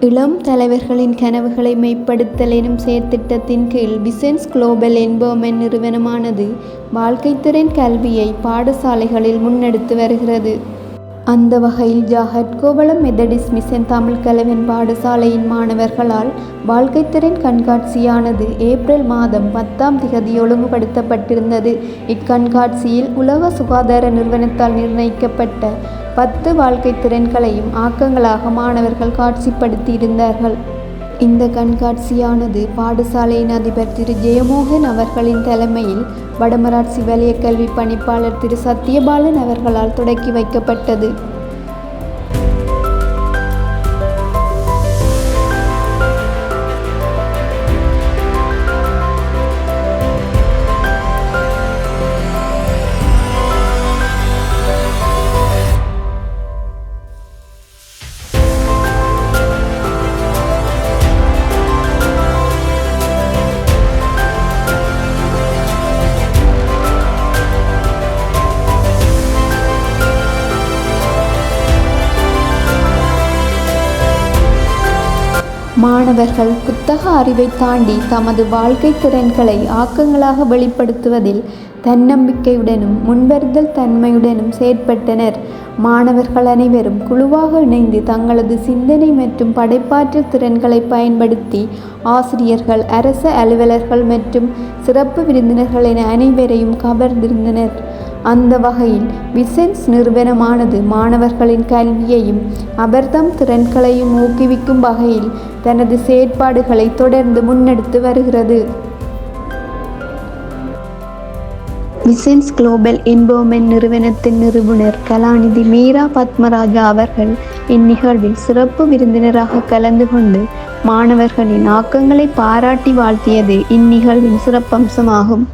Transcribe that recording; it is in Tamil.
இளம் தலைவர்களின் கனவுகளை மெய்ப்படுத்தல் எனும் செயற்திட்டத்தின் கீழ் விசன்ஸ் குளோபல் எம்பவர்மென்ட் நிறுவனமானது வாழ்க்கைத்திறன் கல்வியை பாடசாலைகளில் முன்னெடுத்து வருகிறது. அந்த வகையில் ஜாகட்கோவளம் மெதடிஸ்ட் மிஷன் தமிழ் கலவன் பாடசாலையின் மாணவர்களால் வாழ்க்கைத்திறன் கண்காட்சியானது ஏப்ரல் மாதம் 10 ஒழுங்குபடுத்தப்பட்டிருந்தது. இக்கண்காட்சியில் உலக சுகாதார நிறுவனத்தால் நிர்ணயிக்கப்பட்ட 10 வாழ்க்கை திறன்களையும் ஆக்கங்களாக மாணவர்கள் காட்சிப்படுத்தியிருந்தார்கள். இந்த கண்காட்சியானது பாடசாலையின் அதிபர் திரு ஜெயமோகன் அவர்களின் தலைமையில் வடமராட்சி வலய கல்வி பணிப்பாளர் திரு சத்யபாலன் அவர்களால் தொடக்கி வைக்கப்பட்டது. மாணவர்கள் புத்தக அறிவை தாண்டி தமது வாழ்க்கை திறன்களை ஆக்கங்களாக வெளிப்படுத்துவதில் தன்னம்பிக்கையுடனும் முன்வருதல் தன்மையுடனும் செயற்பட்டனர். மாணவர்கள் அனைவரும் குழுவாக இணைந்து தங்களது சிந்தனை மற்றும் படைப்பாற்றல் திறன்களை பயன்படுத்தி ஆசிரியர்கள், அரச அலுவலர்கள் மற்றும் சிறப்பு விருந்தினர்கள் என அனைவரையும் கவர்ந்திருந்தனர். அந்த வகையில் விசன்ஸ் நிறுவனமானது மாணவர்களின் கல்வியையும் அவர்தம் திறன்களையும் ஊக்குவிக்கும் வகையில் தனது செயற்பாடுகளை தொடர்ந்து முன்னெடுத்து வருகிறது. விசன்ஸ் குளோபல் எம்பவர்மென்ட் நிறுவனத்தின் நிறுவனர் கலாநிதி மீரா பத்மராஜா அவர்கள் இந்நிகழ்வில் சிறப்பு விருந்தினராக கலந்து கொண்டு மாணவர்களின் ஆக்கங்களை பாராட்டி வாழ்த்தியது இந்நிகழ்வின் சிறப்பம்சமாகும்.